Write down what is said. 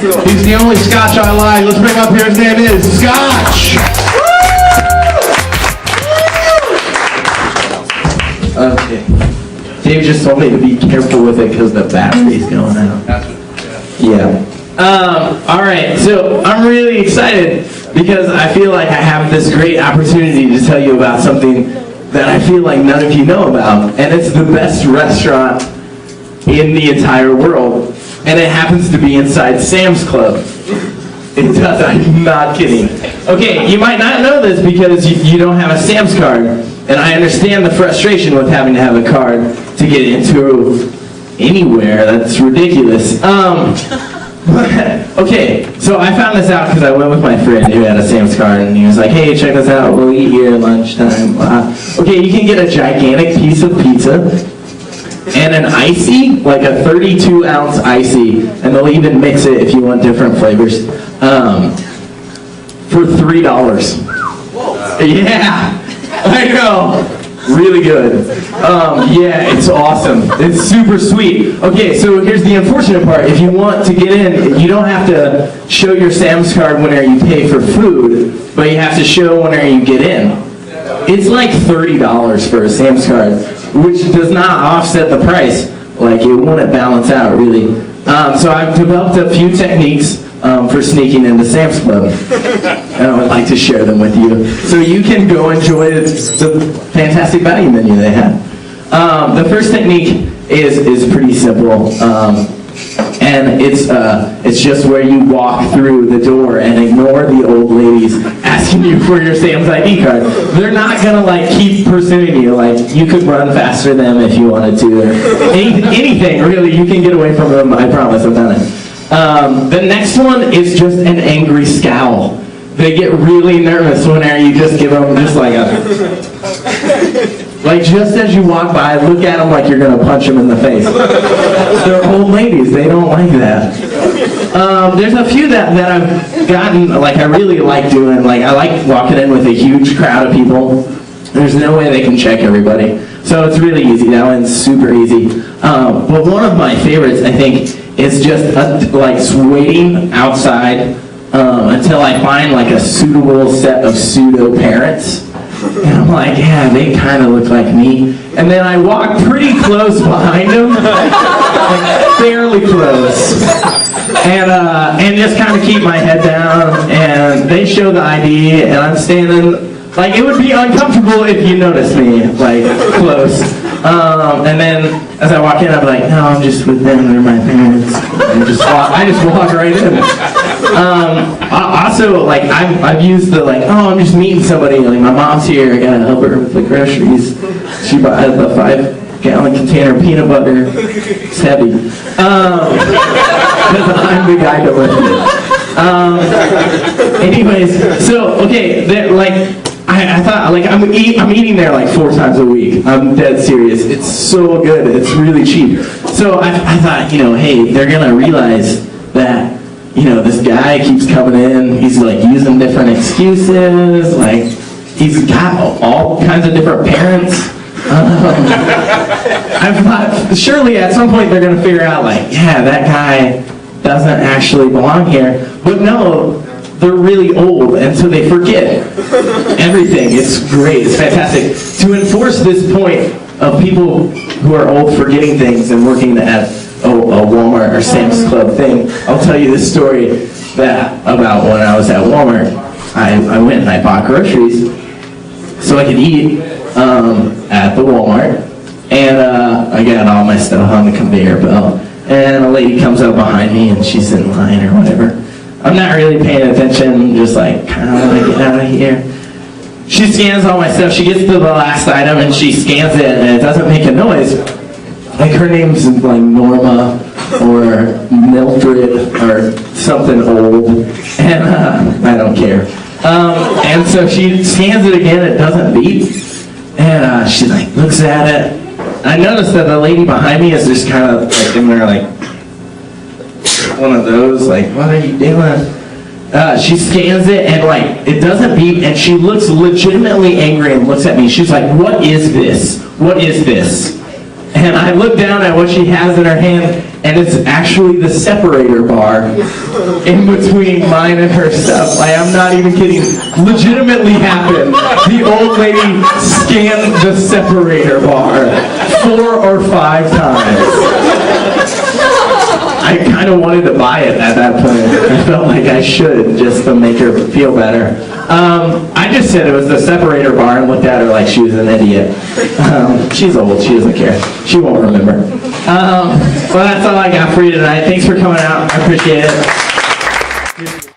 He's the only Scotch I like. Let's bring him up here. His name is Scotch. Okay. Dave just told me to be careful with it because the battery's going out. Yeah. All right. So I'm really excited because I feel like I have this great opportunity to tell you about something that I feel like none of you know about, and it's the best restaurant in the entire world, and it happens to be inside Sam's Club. It does. I'm not kidding. Okay, you might not know this because you don't have a Sam's card, and I understand the frustration with having to have a card to get into anywhere. That's ridiculous. Okay, so I found this out because I went with my friend who had a Sam's card, and he was like, hey, check this out, we'll eat here at lunchtime. Okay, you can get a gigantic piece of pizza and an icy, like a 32-ounce icy, and they'll even mix it if you want different flavors, for $3. Yeah, I know. Really good. Yeah, it's awesome. It's super sweet. Okay, so here's the unfortunate part. If you want to get in, you don't have to show your Sam's card whenever you pay for food, but you have to show whenever you get in. It's like $30 for a Sam's card, which does not offset the price. Like, it wouldn't balance out, really. So I've developed a few techniques for sneaking into Sam's Club, and I would like to share them with you, so you can go enjoy the fantastic value menu they have. The first technique is pretty simple, and it's just where you walk through the door and ignore the old ladies asking you for your Sam's ID card. They're not gonna like keep pursuing you. Like, you could run faster than them if you wanted to, or anything really. You can get away from them. I promise. I've done it. The next one is just an angry scowl. They get really nervous whenever you just give them just like a... Like, just as you walk by, look at them like you're going to punch them in the face. They're old ladies. They don't like that. There's a few that I've gotten, like, I really like doing. Like, I like walking in with a huge crowd of people. There's no way they can check everybody. So it's really easy. That one's super easy. But one of my favorites, I think, is just like waiting outside until I find like a suitable set of pseudo parents, and I'm like, yeah, they kind of look like me, and then I walk pretty close behind them, like fairly close, and just kind of keep my head down, and they show the ID, and I'm standing. Like, it would be uncomfortable if you noticed me, like, close. And then, as I walk in, I'm like, no, I'm just with them, they're my parents. And I just walk right in. Also, like, I've used the, like, oh, I'm just meeting somebody, like, my mom's here, I gotta help her with the groceries. She bought a 5-gallon container of peanut butter. It's heavy. Because I'm the guy to lift it. Anyways, so, okay, like, I thought, like, I'm eating there like 4 times a week. I'm dead serious. It's so good. It's really cheap. So I thought, you know, hey, they're going to realize that, you know, this guy keeps coming in. He's, like, using different excuses. Like, he's got all kinds of different parents. I thought, surely at some point they're going to figure out, like, yeah, that guy doesn't actually belong here. But no, they're really old, and so they forget everything. It's great. It's fantastic. To enforce this point of people who are old forgetting things and working at a Walmart or Sam's Club thing, I'll tell you this story about when I was at Walmart. I went and I bought groceries so I could eat at the Walmart, and I got all my stuff on the conveyor belt, and a lady comes up behind me, and she's in line or whatever. I'm not really paying attention, just like, kind of want to get out of here. She scans all my stuff, she gets to the last item, and she scans it, and it doesn't make a noise. Like, her name's like Norma, or Mildred, or something old, and I don't care. And so she scans it again, it doesn't beep, and she like looks at it. I noticed that the lady behind me is just kind of like in there like, one of those, like, what are you doing? She scans it, and like, it doesn't beep, and she looks legitimately angry and looks at me. She's like, what is this? What is this? And I look down at what she has in her hand, and it's actually the separator bar in between mine and her stuff. Like, I'm not even kidding. Legitimately happened. The old lady scanned the separator bar 4 or 5 times. I kind of wanted to buy it at that point. I felt like I should, just to make her feel better. I just said it was the separator bar and looked at her like she was an idiot. She's old, she doesn't care. She won't remember. Well, that's all I got for you tonight. Thanks for coming out. I appreciate it.